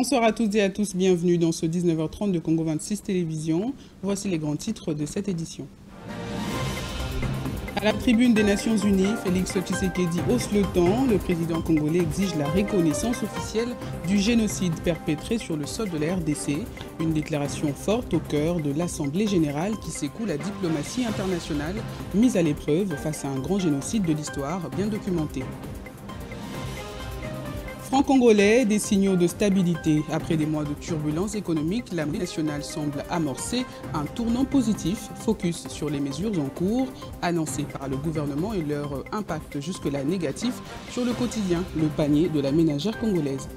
Bonsoir à toutes et à tous, bienvenue dans ce 19h30 de Congo 26 Télévision. Voici les grands titres de cette édition. À la tribune des Nations Unies, Félix Tshisekedi hausse le ton. Le président congolais exige la reconnaissance officielle du génocide perpétré sur le sol de la RDC. Une déclaration forte au cœur de l'Assemblée générale qui secoue la diplomatie internationale mise à l'épreuve face à un grand génocide de l'histoire bien documenté. Franc congolais, des signaux de stabilité. Après des mois de turbulences économiques, l'Assemblée nationale semble amorcer un tournant positif, focus sur les mesures en cours, annoncées par le gouvernement et leur impact jusque-là négatif sur le quotidien, le panier de la ménagère congolaise.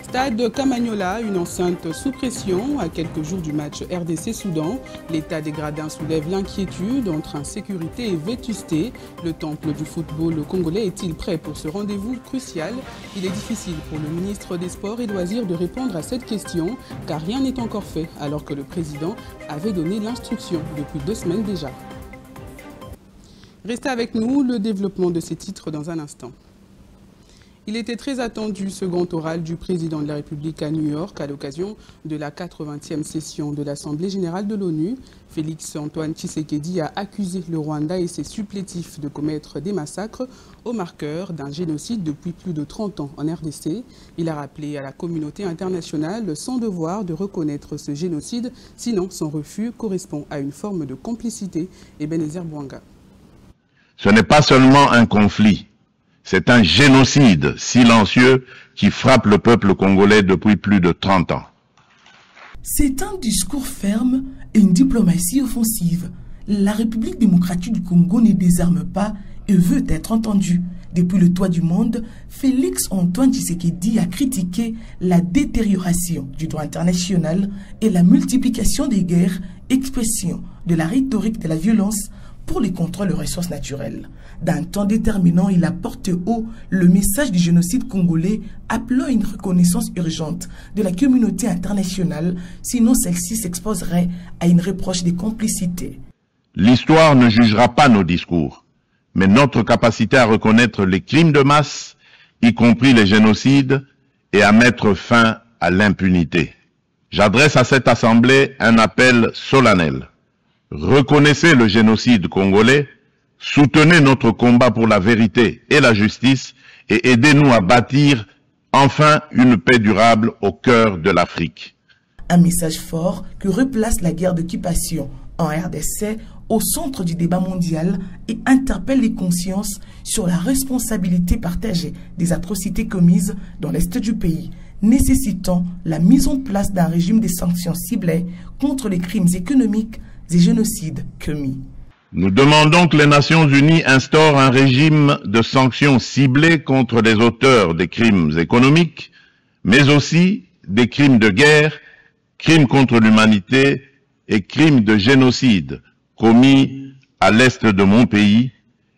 Stade Kamagnola, une enceinte sous pression à quelques jours du match RDC-Soudan. L'état des gradins soulève l'inquiétude entre insécurité et vétusté. Le temple du football congolais est-il prêt pour ce rendez-vous crucial? Il est difficile pour le ministre des Sports et Loisirs de répondre à cette question car rien n'est encore fait alors que le président avait donné l'instruction depuis 2 semaines déjà. Restez avec nous, le développement de ces titres dans un instant. Il était très attendu, second oral du président de la République à New York à l'occasion de la 80e session de l'Assemblée générale de l'ONU. Félix Antoine Tshisekedi a accusé le Rwanda et ses supplétifs de commettre des massacres au marqueur d'un génocide depuis plus de 30 ans en RDC. Il a rappelé à la communauté internationale son devoir de reconnaître ce génocide, sinon son refus correspond à une forme de complicité. Ebenezer Bwanga. Ce n'est pas seulement un conflit. C'est un génocide silencieux qui frappe le peuple congolais depuis plus de 30 ans. C'est un discours ferme et une diplomatie offensive. La République démocratique du Congo ne désarme pas et veut être entendue. Depuis le toit du monde, Félix Antoine Tshisekedi a critiqué la détérioration du droit international et la multiplication des guerres, expression de la rhétorique de la violence pour les contrôles de ressources naturelles. D'un temps déterminant, il a porté haut le message du génocide congolais, appelant à une reconnaissance urgente de la communauté internationale, sinon celle-ci s'exposerait à une reproche des complicités. L'histoire ne jugera pas nos discours, mais notre capacité à reconnaître les crimes de masse, y compris les génocides, et à mettre fin à l'impunité. J'adresse à cette Assemblée un appel solennel. Reconnaissez le génocide congolais, soutenez notre combat pour la vérité et la justice et aidez-nous à bâtir enfin une paix durable au cœur de l'Afrique. Un message fort qui replace la guerre d'occupation en RDC au centre du débat mondial et interpelle les consciences sur la responsabilité partagée des atrocités commises dans l'est du pays, nécessitant la mise en place d'un régime de sanctions ciblées contre les crimes économiques et génocides commis. Nous demandons que les Nations Unies instaurent un régime de sanctions ciblées contre les auteurs des crimes économiques, mais aussi des crimes de guerre, crimes contre l'humanité et crimes de génocide commis à l'est de mon pays,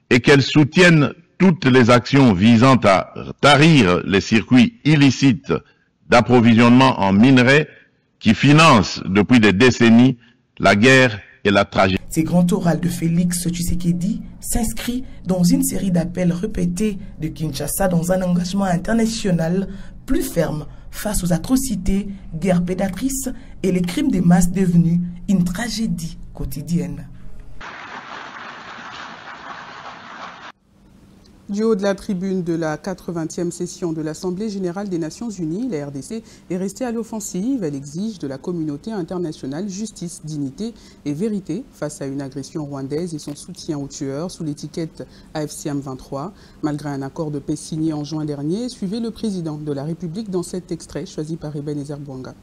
et qu'elles soutiennent toutes les actions visant à tarir les circuits illicites d'approvisionnement en minerais qui financent depuis des décennies la guerre et la tragédie. Ces grands orales de Félix Tshisekedi s'inscrit dans une série d'appels répétés de Kinshasa dans un engagement international plus ferme face aux atrocités, guerres prédatrices et les crimes de masse devenus une tragédie quotidienne. Du haut de la tribune de la 80e session de l'Assemblée générale des Nations Unies, la RDC est restée à l'offensive. Elle exige de la communauté internationale justice, dignité et vérité face à une agression rwandaise et son soutien aux tueurs sous l'étiquette AFCM 23. Malgré un accord de paix signé en juin dernier, suivez le président de la République dans cet extrait choisi par Ebenezer Bwanga.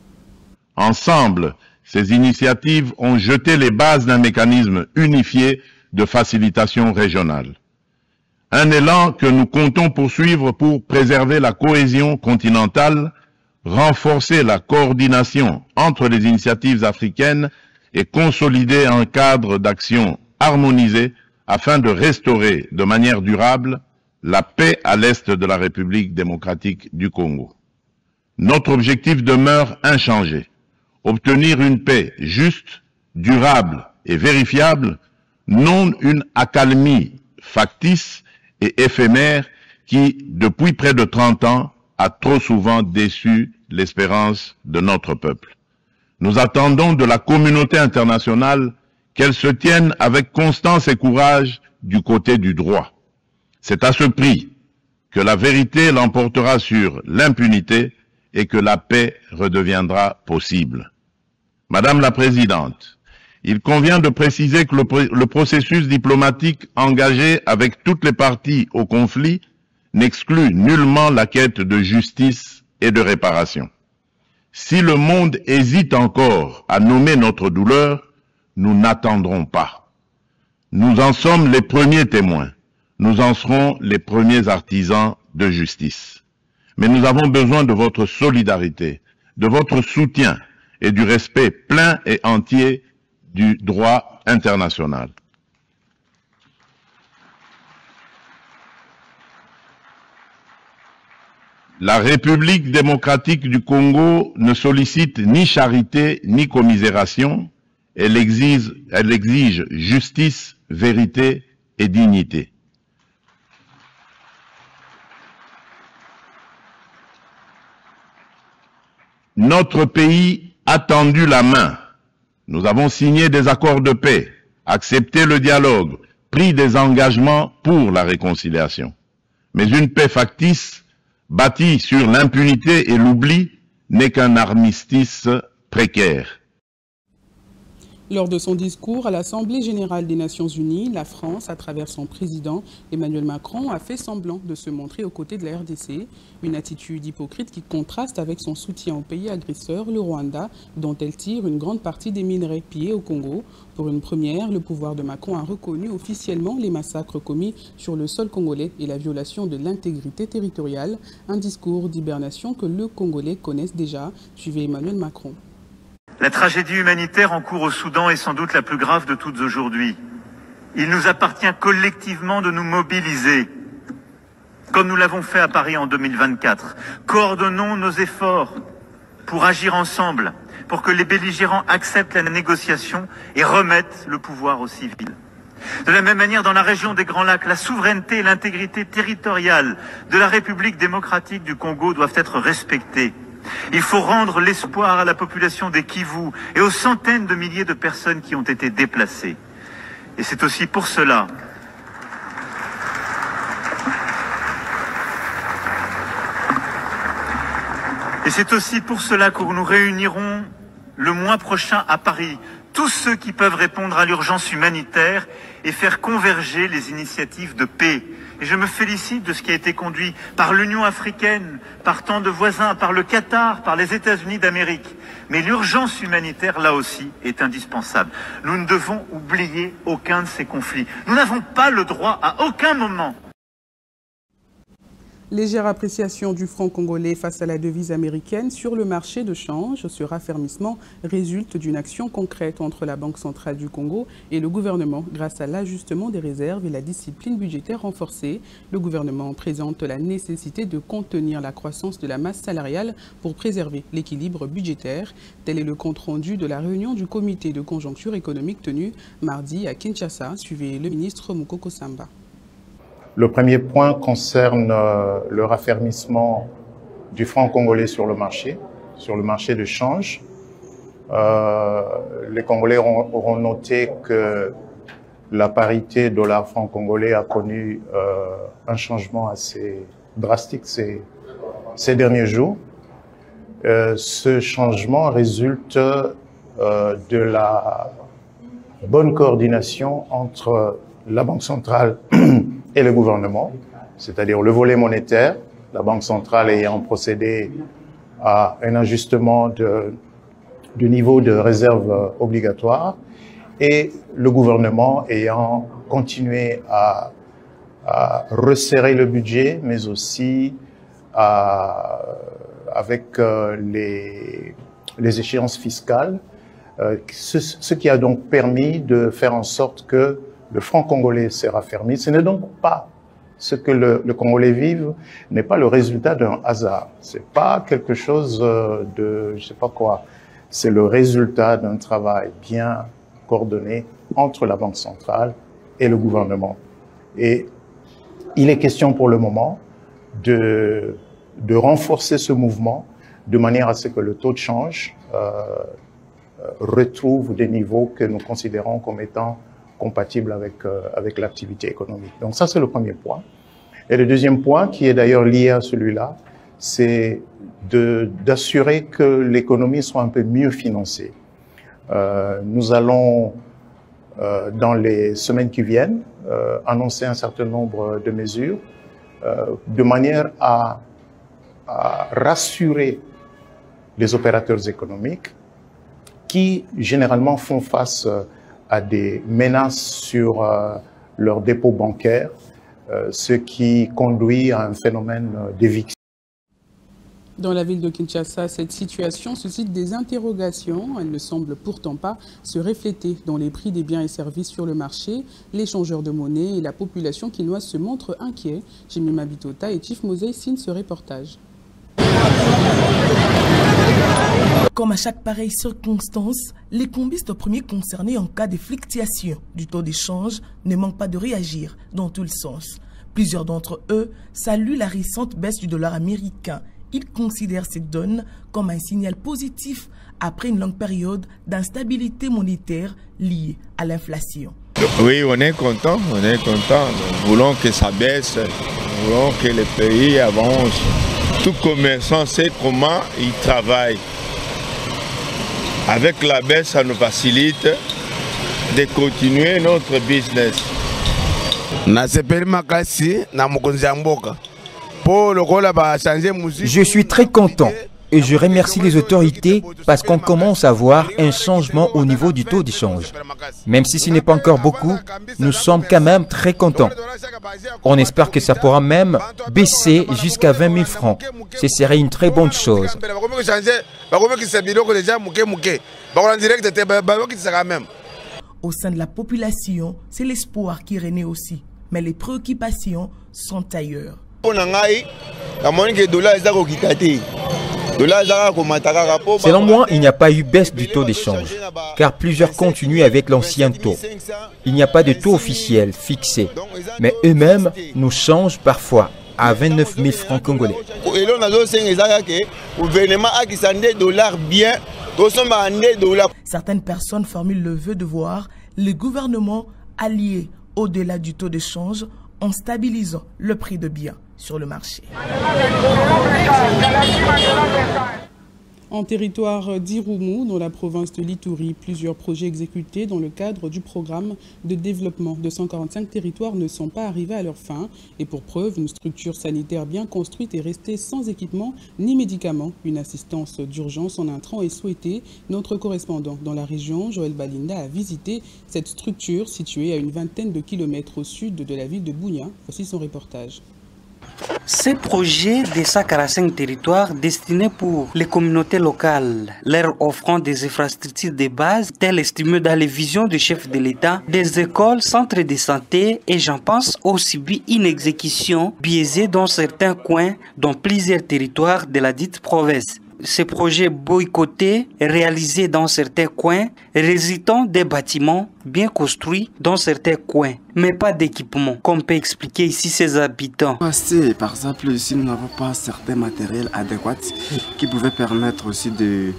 Ensemble, ces initiatives ont jeté les bases d'un mécanisme unifié de facilitation régionale. Un élan que nous comptons poursuivre pour préserver la cohésion continentale, renforcer la coordination entre les initiatives africaines et consolider un cadre d'action harmonisé afin de restaurer de manière durable la paix à l'est de la République démocratique du Congo. Notre objectif demeure inchangé, obtenir une paix juste, durable et vérifiable, non une accalmie factice et éphémère qui, depuis près de 30 ans, a trop souvent déçu l'espérance de notre peuple. Nous attendons de la communauté internationale qu'elle se tienne avec constance et courage du côté du droit. C'est à ce prix que la vérité l'emportera sur l'impunité et que la paix redeviendra possible. Madame la Présidente, il convient de préciser que le processus diplomatique engagé avec toutes les parties au conflit n'exclut nullement la quête de justice et de réparation. Si le monde hésite encore à nommer notre douleur, nous n'attendrons pas. Nous en sommes les premiers témoins. Nous en serons les premiers artisans de justice. Mais nous avons besoin de votre solidarité, de votre soutien et du respect plein et entier du droit international. La République démocratique du Congo ne sollicite ni charité ni commisération, elle exige justice, vérité et dignité. Notre pays a tendu la main. Nous avons signé des accords de paix, accepté le dialogue, pris des engagements pour la réconciliation. Mais une paix factice, bâtie sur l'impunité et l'oubli, n'est qu'un armistice précaire. Lors de son discours à l'Assemblée générale des Nations unies, la France, à travers son président Emmanuel Macron, a fait semblant de se montrer aux côtés de la RDC, une attitude hypocrite qui contraste avec son soutien au pays agresseur, le Rwanda, dont elle tire une grande partie des minerais pillés au Congo. Pour une première, le pouvoir de Macron a reconnu officiellement les massacres commis sur le sol congolais et la violation de l'intégrité territoriale, un discours d'hibernation que le Congolais connaissent déjà. Suivez Emmanuel Macron. La tragédie humanitaire en cours au Soudan est sans doute la plus grave de toutes aujourd'hui. Il nous appartient collectivement de nous mobiliser, comme nous l'avons fait à Paris en 2024. Coordonnons nos efforts pour agir ensemble, pour que les belligérants acceptent la négociation et remettent le pouvoir aux civils. De la même manière, dans la région des Grands Lacs, la souveraineté et l'intégrité territoriale de la République démocratique du Congo doivent être respectées. Il faut rendre l'espoir à la population des Kivu et aux centaines de milliers de personnes qui ont été déplacées. Et c'est aussi pour cela que nous réunirons le mois prochain à Paris tous ceux qui peuvent répondre à l'urgence humanitaire et faire converger les initiatives de paix. Et je me félicite de ce qui a été conduit par l'Union africaine, par tant de voisins, par le Qatar, par les États-Unis d'Amérique. Mais l'urgence humanitaire, là aussi, est indispensable. Nous ne devons oublier aucun de ces conflits. Nous n'avons pas le droit à aucun moment. Légère appréciation du franc congolais face à la devise américaine sur le marché de change. Ce raffermissement résulte d'une action concrète entre la Banque centrale du Congo et le gouvernement grâce à l'ajustement des réserves et la discipline budgétaire renforcée. Le gouvernement présente la nécessité de contenir la croissance de la masse salariale pour préserver l'équilibre budgétaire. Tel est le compte-rendu de la réunion du comité de conjoncture économique tenue mardi à Kinshasa. Suivez le ministre Moukoko Samba. Le premier point concerne le raffermissement du franc congolais sur le marché de change. Les Congolais auront noté que la parité dollar-franc congolais a connu un changement assez drastique ces derniers jours. Ce changement résulte de la bonne coordination entre la Banque centrale et le gouvernement, c'est-à-dire le volet monétaire, la Banque centrale ayant procédé à un ajustement du niveau de réserve obligatoire et le gouvernement ayant continué à resserrer le budget, mais aussi avec les échéances fiscales, ce qui a donc permis de faire en sorte que le franc congolais s'est raffermi. Ce n'est donc pas ce que le Congolais vive, n'est pas le résultat d'un hasard. C'est pas quelque chose de, je sais pas quoi. C'est le résultat d'un travail bien coordonné entre la Banque centrale et le gouvernement. Et il est question pour le moment de de renforcer ce mouvement de manière à ce que le taux de change retrouve des niveaux que nous considérons comme étant compatibles avec l'activité économique. Donc ça, c'est le premier point. Et le deuxième point, qui est d'ailleurs lié à celui-là, c'est d'assurer que l'économie soit un peu mieux financée. Nous allons, dans les semaines qui viennent, annoncer un certain nombre de mesures de manière à rassurer les opérateurs économiques qui, généralement, font face à des menaces sur leurs dépôts bancaires, ce qui conduit à un phénomène d'éviction. Dans la ville de Kinshasa, cette situation suscite des interrogations. Elle ne semble pourtant pas se refléter dans les prix des biens et services sur le marché. Les changeurs de monnaie et la population quinoise se montrent inquiets. Jemima Bitota et Chief Mosey signent ce reportage. Comme à chaque pareille circonstance, les combistes premiers concernés en cas de fluctuation du taux d'échange ne manquent pas de réagir dans tous les sens. Plusieurs d'entre eux saluent la récente baisse du dollar américain. Ils considèrent cette donne comme un signal positif après une longue période d'instabilité monétaire liée à l'inflation. Oui, on est content, Nous voulons que ça baisse, nous voulons que le pays avance. Tout commerçant sait comment il travaille. Avec la baisse, ça nous facilite de continuer notre business. Je suis très content et je remercie les autorités parce qu'on commence à voir un changement au niveau du taux d'échange. Même si ce n'est pas encore beaucoup, nous sommes quand même très contents. On espère que ça pourra même baisser jusqu'à 20 000 francs. Ce serait une très bonne chose. Au sein de la population, c'est l'espoir qui renaît aussi. Mais les préoccupations sont ailleurs. Selon moi, il n'y a pas eu baisse du taux d'échange, car plusieurs continuent avec l'ancien taux. Il n'y a pas de taux officiel fixé, mais eux-mêmes nous changent parfois à 29 000 francs congolais. Certaines personnes formulent le vœu de voir le gouvernement allié au-delà du taux d'échange en stabilisant le prix de biens sur le marché. En territoire d'Irumu, dans la province de l'Ituri, plusieurs projets exécutés dans le cadre du programme de développement de 145 territoires ne sont pas arrivés à leur fin. Et pour preuve, une structure sanitaire bien construite est restée sans équipement ni médicaments. Une assistance d'urgence en intrant est souhaitée. Notre correspondant dans la région, Joël Balinda, a visité cette structure située à une vingtaine de kilomètres au sud de la ville de Bunia. Voici son reportage. Ces projets de 145 territoires destinés pour les communautés locales, leur offrant des infrastructures de base, telles estimées dans les visions du chef de l'État, des écoles, centres de santé et j'en pense, ont subi une exécution biaisée dans certains coins, dans plusieurs territoires de la dite province. Ces projets boycottés, réalisés dans certains coins, résultant des bâtiments bien construits dans certains coins, mais pas d'équipement, comme peut expliquer ici ses habitants. Par exemple, ici nous n'avons pas certains matériels adéquats qui pouvaient permettre aussi de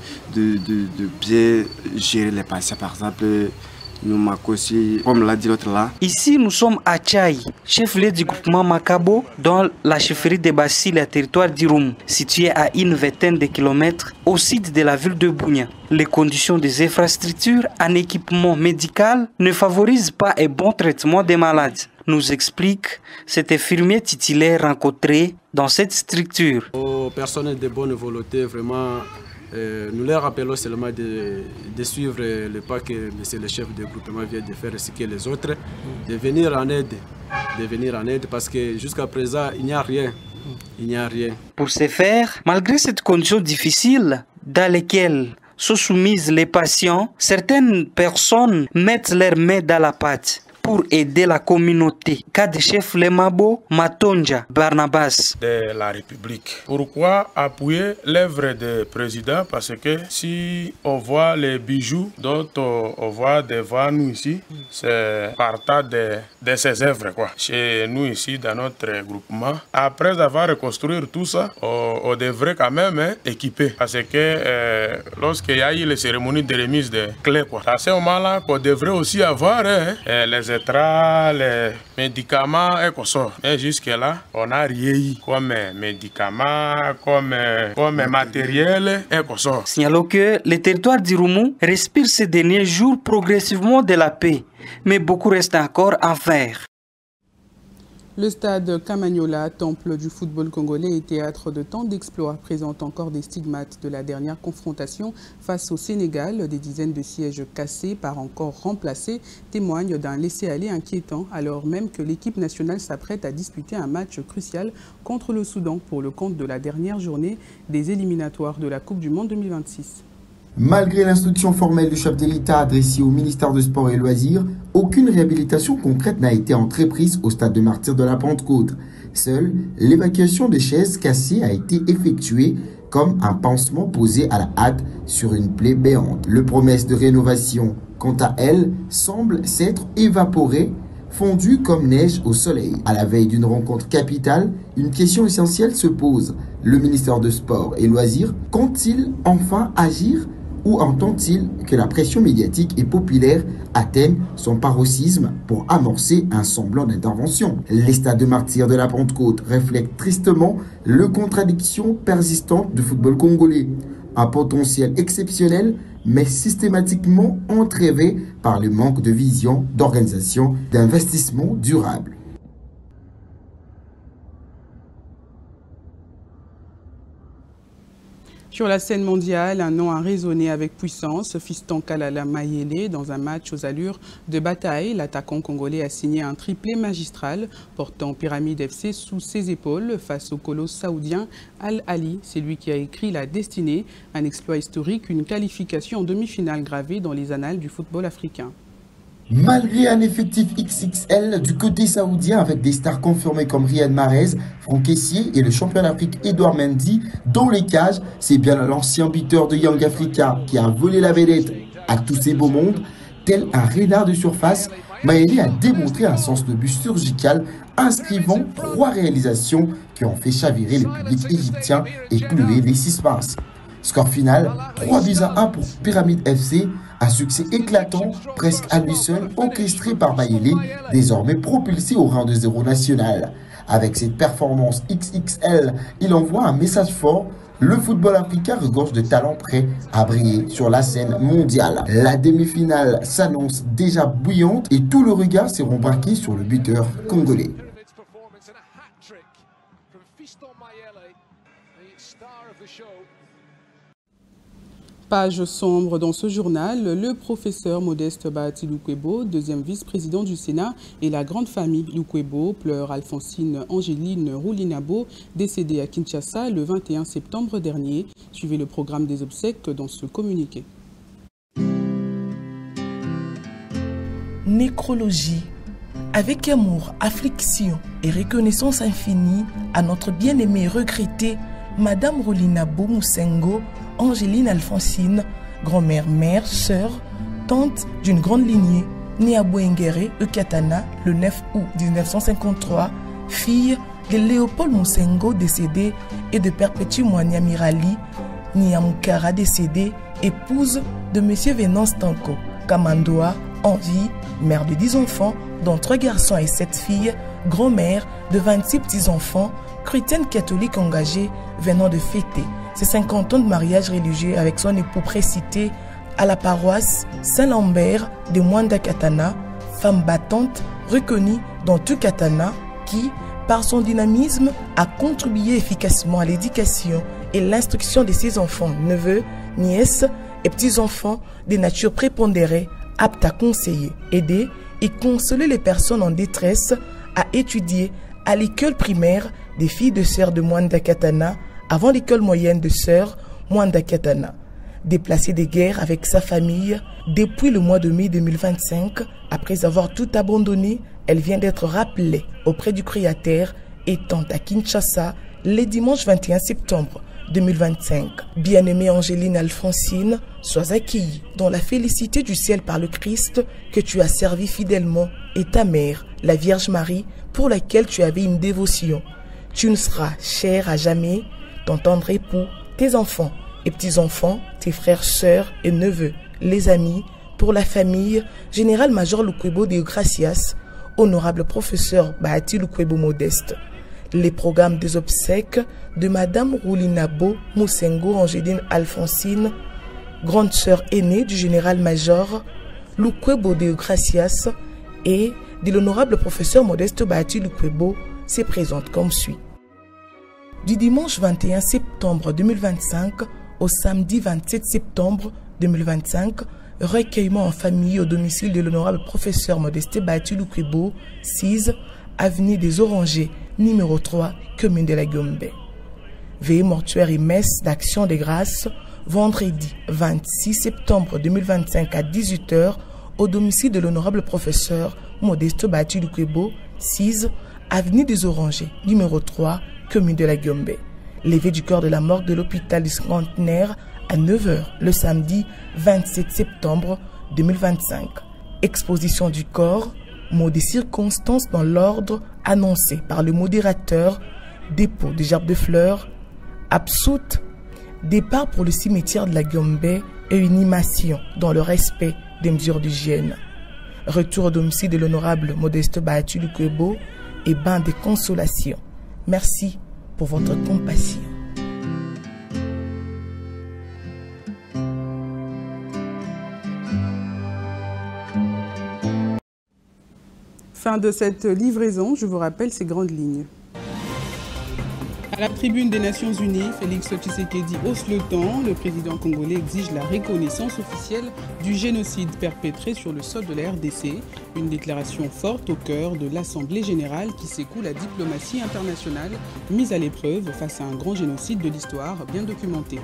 bien gérer les patients. Par exemple, nous aussi, comme l'a dit l'autre là. Ici, nous sommes à Tchaï, chef-lieu du groupement Makabo, dans la chefferie de Bassi, le territoire d'Irumu, situé à une vingtaine de kilomètres au sud de la ville de Bunia. Les conditions des infrastructures en équipement médical ne favorisent pas un bon traitement des malades, nous explique cet infirmier titulaire rencontré dans cette structure. Aux personnels de bonne volonté, vraiment, nous leur rappelons seulement de suivre le pas que monsieur le chef de groupement vient de faire ainsi que les autres, de venir en aide parce que jusqu'à présent il n'y a rien. Pour ce faire, malgré cette condition difficile dans laquelle sont soumises les patients, certaines personnes mettent leurs mains dans la pâte pour aider la communauté. Cas de chef Lemabo Matonja Barnabas. De la République. Pourquoi appuyer l'œuvre du président? Parce que si on voit les bijoux dont on voit devant nous ici, c'est partant de ces œuvres, quoi. Chez nous ici, dans notre groupement, après avoir reconstruit tout ça, on devrait quand même équiper. Parce que lorsqu'il y a eu les cérémonies de remise de clés, quoi, à ce moment-là, qu'on devrait aussi avoir les étrats, les médicaments et qu'on sort. Mais jusque-là, on n'a rien eu comme médicaments, comme matériel et qu'on sort. Signalons que le territoire d'Irumu respire ces derniers jours progressivement de la paix, mais beaucoup reste encore à faire. Le stade Kamanyola, temple du football congolais et théâtre de tant d'exploits, présente encore des stigmates de la dernière confrontation face au Sénégal. Des dizaines de sièges cassés, par encore remplacés, témoignent d'un laisser-aller inquiétant, alors même que l'équipe nationale s'apprête à disputer un match crucial contre le Soudan pour le compte de la dernière journée des éliminatoires de la Coupe du Monde 2026. Malgré l'instruction formelle du chef de l'État adressée au ministère des Sports et Loisirs, aucune réhabilitation concrète n'a été entreprise au stade de Martyrs de la Pentecôte. Seule l'évacuation des chaises cassées a été effectuée comme un pansement posé à la hâte sur une plaie béante. Le promesse de rénovation, quant à elle, semble s'être évaporée, fondue comme neige au soleil. À la veille d'une rencontre capitale, une question essentielle se pose. Le ministère des Sports et Loisirs compte-t-il enfin agir? Ou entend-il que la pression médiatique et populaire atteigne son paroxysme pour amorcer un semblant d'intervention? Les stades de Martyrs de la Pentecôte reflètent tristement les contradictions persistantes du football congolais. Un potentiel exceptionnel, mais systématiquement entravé par le manque de vision, d'organisation, d'investissement durable. Sur la scène mondiale, un nom a résonné avec puissance. Fiston Kalala Mayele, dans un match aux allures de bataille, l'attaquant congolais a signé un triplé magistral, portant Pyramide FC sous ses épaules face au colosse saoudien Al Ali. C'est lui qui a écrit la destinée, un exploit historique, une qualification en demi-finale gravée dans les annales du football africain. Malgré un effectif XXL du côté saoudien avec des stars confirmées comme Riyad Mahrez, Franck Kessié et le champion d'Afrique Edouard Mendy, dans les cages, c'est bien l'ancien buteur de Young Africa qui a volé la vedette à tous ces beaux mondes. Tel un renard de surface, Mayele a démontré un sens de but surgical, inscrivant 3 réalisations qui ont fait chavirer le public égyptien et clouer les suspens. Score final, 3-1 pour Pyramide FC, un succès éclatant, presque à lui seul, orchestré par Mayele, désormais propulsé au rang de 0 national. Avec cette performance XXL, il envoie un message fort. Le football africain regorge de talents prêts à briller sur la scène mondiale. La demi-finale s'annonce déjà bouillante et tout le regard seront braqués sur le buteur congolais. Page sombre dans ce journal, le professeur Modeste Bahati Lukwebo, deuxième vice-président du Sénat, et la grande famille Lukwebo pleure Alphonsine Angéline Roulinabo, décédée à Kinshasa le 21 septembre dernier. Suivez le programme des obsèques dans ce communiqué. Nécrologie. Avec amour, affliction et reconnaissance infinie à notre bien-aimée et regrettée Madame Roulinabo Moussengo, Angéline Alphonsine, grand-mère, mère, sœur, tante d'une grande lignée, née à Bouengere, Ekatana, le 9 août 1953, fille de Léopold Moussengo, décédé, et de Perpétue Moigna Mirali, Niamukara, décédé, épouse de M. Venance Tanko, Kamandoa, en vie, mère de 10 enfants, dont 3 garçons et 7 filles, grand-mère de 26 petits-enfants, chrétienne catholique engagée, venant de fêter ses 50 ans de mariage religieux avec son époux précité à la paroisse Saint-Lambert de Mwanda Katana, femme battante reconnue dans tout Katana qui, par son dynamisme, a contribué efficacement à l'éducation et l'instruction de ses enfants, neveux, nièces et petits-enfants de nature prépondérée, aptes à conseiller, aider et consoler les personnes en détresse, à étudier à l'école primaire des filles de sœurs de Mwanda Katana avant l'école moyenne de sœurs Mwanda Katana. Déplacée de guerre avec sa famille, depuis le mois de mai 2025, après avoir tout abandonné, elle vient d'être rappelée auprès du Créateur, étant à Kinshasa le dimanche 21 septembre 2025. Bien-aimée Angéline Alphonsine, sois accueillie dans la félicité du ciel par le Christ que tu as servi fidèlement et ta mère, la Vierge Marie, pour laquelle tu avais une dévotion. Tu nous seras chère à jamais, ton tendre époux, tes enfants et petits-enfants, tes frères, sœurs et neveux, les amis, pour la famille, Général-Major Lukwebo de Gracias, honorable professeur Bahati Lukwebo Modeste. Les programmes des obsèques de Madame Roulinabo Moussengo Angéline Alphonsine, grande sœur aînée du général-major Lukwebo de Gracias et de l'honorable professeur Modeste Bahati Lukwebo se présentent comme suit. Du dimanche 21 septembre 2025 au samedi 27 septembre 2025, recueillement en famille au domicile de l'honorable professeur Modeste Bahati Lukwebo, 6 avenue des Orangers, numéro 3, commune de la Gombe. Veillée mortuaire et messe d'action des grâces, vendredi 26 septembre 2025 à 18 h au domicile de l'honorable professeur Modeste Bahati Lukwebo, 6 avenue des Orangers, numéro 3, commune de la Gombe. Levé du corps de la morgue de l'hôpital du Centenaire à 9 h le samedi 27 septembre 2025. Exposition du corps, mots des circonstances dans l'ordre annoncé par le modérateur, dépôt des gerbes de fleurs, absoute, départ pour le cimetière de la Gombe et une inhumation dans le respect des mesures d'hygiène. Retour au domicile de l'honorable Modeste Bahati Lukwebo et bain de consolation. Merci pour votre compassion. Fin de cette livraison, je vous rappelle ces grandes lignes. À la tribune des Nations Unies, Félix Tshisekedi hausse le ton. Le président congolais exige la reconnaissance officielle du génocide perpétré sur le sol de la RDC. Une déclaration forte au cœur de l'Assemblée générale qui secoue la diplomatie internationale mise à l'épreuve face à un grand génocide de l'histoire bien documenté.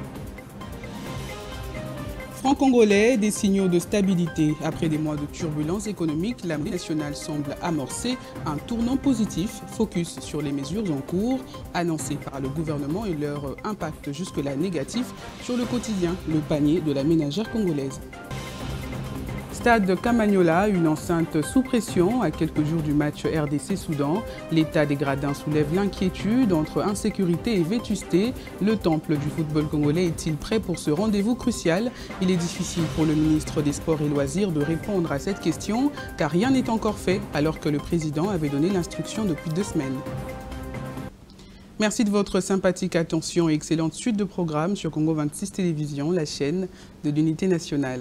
Franc-congolais, des signaux de stabilité. Après des mois de turbulences économiques, l'Assemblée nationale semble amorcer un tournant positif, focus sur les mesures en cours, annoncées par le gouvernement et leur impact jusque-là négatif sur le quotidien, le panier de la ménagère congolaise. Stade de Kamanyola, une enceinte sous pression à quelques jours du match RDC-Soudan. L'état des gradins soulève l'inquiétude entre insécurité et vétusté. Le temple du football congolais est-il prêt pour ce rendez-vous crucial? Il est difficile pour le ministre des Sports et Loisirs de répondre à cette question car rien n'est encore fait alors que le président avait donné l'instruction depuis 2 semaines. Merci de votre sympathique attention et excellente suite de programmes sur Congo 26 Télévision, la chaîne de l'unité nationale.